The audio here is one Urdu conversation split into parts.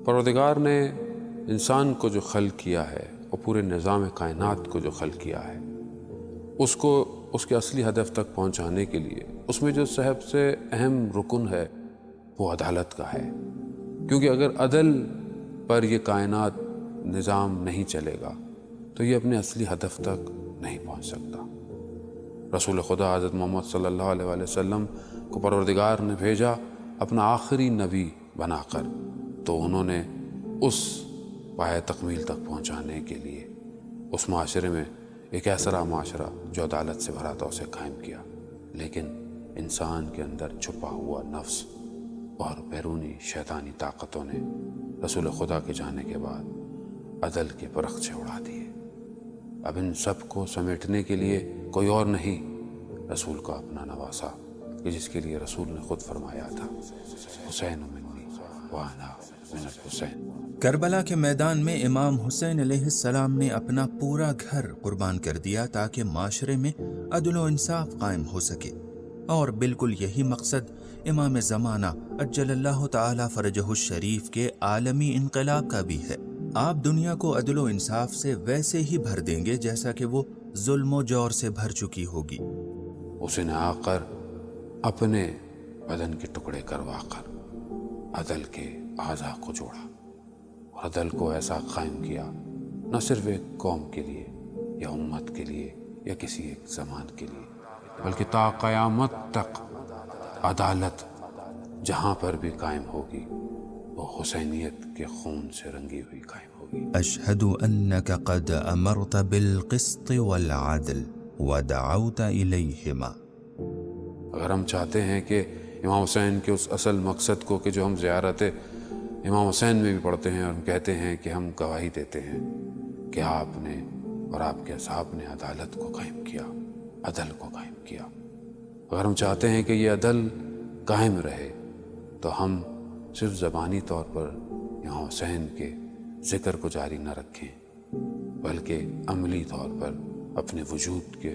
پروردگار نے انسان کو جو خلق کیا ہے اور پورے نظام کائنات کو جو خلق کیا ہے اس کو اس کے اصلی ہدف تک پہنچانے کے لیے اس میں جو سب سے اہم رکن ہے وہ عدالت کا ہے، کیونکہ اگر عدل پر یہ کائنات نظام نہیں چلے گا تو یہ اپنے اصلی ہدف تک نہیں پہنچ سکتا۔ رسول خدا حضرت محمد صلی اللہ علیہ وآلہ وسلم کو پروردگار نے بھیجا اپنا آخری نبی بنا کر، تو انہوں نے اس پایہ تکمیل تک پہنچانے کے لیے اس معاشرے میں ایک ایسا معاشرہ جو عدالت سے بھرا تھا اسے قائم کیا، لیکن انسان کے اندر چھپا ہوا نفس اور بیرونی شیطانی طاقتوں نے رسول خدا کے جانے کے بعد عدل کے پرخچے اڑا دیے۔ اب ان سب کو سمیٹنے کے لیے کوئی اور نہیں رسول کا اپنا نواسا، کہ جس کے لیے رسول نے خود فرمایا تھا حسین منی وانا من الحسین۔ کربلا کے میدان میں امام حسین علیہ السلام نے اپنا پورا گھر قربان کر دیا تاکہ معاشرے میں عدل و انصاف قائم ہو سکے، اور بالکل یہی مقصد امام زمانہ عجل اللہ تعالی فرجہ الشریف کے عالمی انقلاب کا بھی ہے۔ آپ دنیا کو عدل و انصاف سے ویسے ہی بھر دیں گے جیسا کہ وہ ظلم و جور سے بھر چکی ہوگی۔ اس نے آ کر اپنے بدن کے ٹکڑے کروا کر عدل کے اعضاء کو جوڑا اور عدل کو ایسا قائم کیا، نہ صرف ایک قوم کے لیے یا امت کے لیے یا کسی ایک زمان کے لیے، بلکہ تا قیامت تک عدالت جہاں پر بھی قائم ہوگی وہ حسینیت کے خون سے رنگی ہوئی قائم ہوگی۔ اشہد انک قد امرت بالقسط والعدل ودعوت الیہما۔ اگر ہم چاہتے ہیں کہ امام حسین کے اس اصل مقصد کو کہ جو ہم زیارت امام حسین میں بھی پڑھتے ہیں اور ہم کہتے ہیں کہ ہم گواہی دیتے ہیں کہ آپ نے اور آپ کے اصحاب نے عدالت کو قائم کیا، عدل کو قائم کیا، اگر ہم چاہتے ہیں کہ یہ عدل قائم رہے تو ہم صرف زبانی طور پر امام حسین کے ذکر کو جاری نہ رکھیں، بلکہ عملی طور پر اپنے وجود کے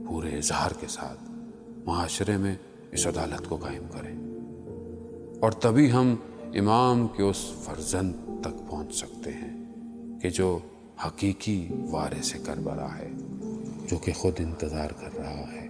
پورے اظہار کے ساتھ معاشرے میں اس عدالت کو قائم کریں، اور تبھی ہم امام کے اس فرزند تک پہنچ سکتے ہیں کہ جو حقیقی وارث کربلا ہے، جو کہ خود انتظار کر رہا ہے۔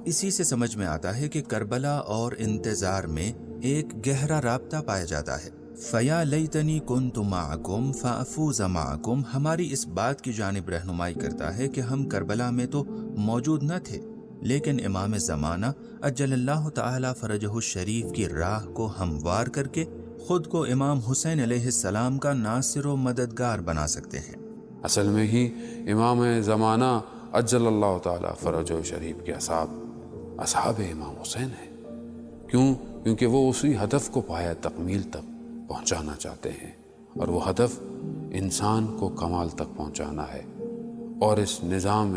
اسی سے سمجھ میں آتا ہے کہ کربلا اور انتظار میں ایک گہرا رابطہ پایا جاتا ہے۔ فیا لیتنی کنت معکم فافوز معکم ہماری اس بات کی جانب رہنمائی کرتا ہے کہ ہم کربلا میں تو موجود نہ تھے، لیکن امام زمانہ عجل اللہ تعالی فرجہ الشریف کی راہ کو ہموار کر کے خود کو امام حسین علیہ السلام کا ناصر و مددگار بنا سکتے ہیں۔ اصل میں ہی امام زمانہ عجل اللہ تعالی فرجہ الشریف کے اصحاب امام حسین ہیں، کیونکہ وہ اسی ہدف کو پایہ تکمیل تک پہنچانا چاہتے ہیں، اور وہ ہدف انسان کو کمال تک پہنچانا ہے اور اس نظام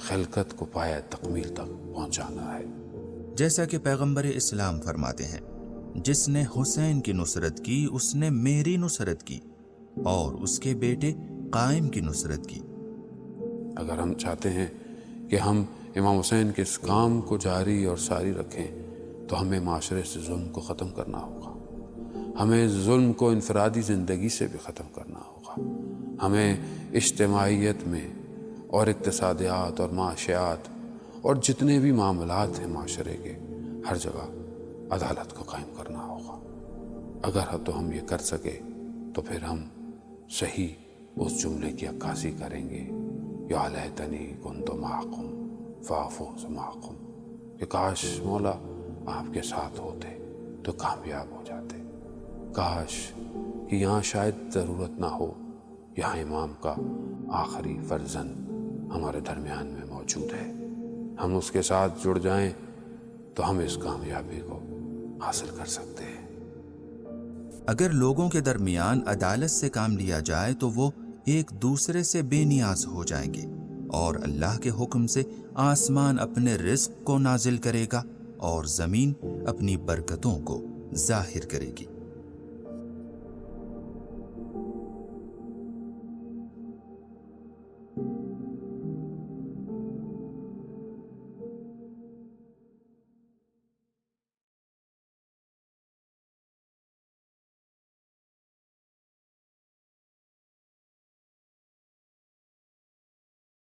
خلقت کو پایہ تکمیل تک پہنچانا ہے۔ جیسا کہ پیغمبر اسلام فرماتے ہیں، جس نے حسین کی نصرت کی اس نے میری نصرت کی اور اس کے بیٹے قائم کی نصرت کی۔ اگر ہم چاہتے ہیں کہ ہم امام حسین کے اس کام کو جاری اور ساری رکھیں تو ہمیں معاشرے سے ظلم کو ختم کرنا ہوگا، ہمیں ظلم کو انفرادی زندگی سے بھی ختم کرنا ہوگا، ہمیں اجتماعیت میں اور اقتصادیات اور معاشیات اور جتنے بھی معاملات ہیں معاشرے کے ہر جگہ عدالت کو قائم کرنا ہوگا۔ اگر تو ہم یہ کر سکے تو پھر ہم صحیح اس جملے کی عکاسی کریں گے، یا لیتنی کنت معکم فافوز معکم، کہ کاش مولا آپ کے ساتھ ہوتے تو کامیاب ہو جاتے، کاش کہ یہاں شاید ضرورت نہ ہو، یہاں امام کا آخری فرزند ہمارے درمیان میں موجود ہے، ہم اس کے ساتھ جڑ جائیں تو ہم اس کامیابی کو حاصل کر سکتے ہیں۔ اگر لوگوں کے درمیان عدالت سے کام لیا جائے تو وہ ایک دوسرے سے بے نیاز ہو جائیں گے، اور اللہ کے حکم سے آسمان اپنے رزق کو نازل کرے گا اور زمین اپنی برکتوں کو ظاہر کرے گی۔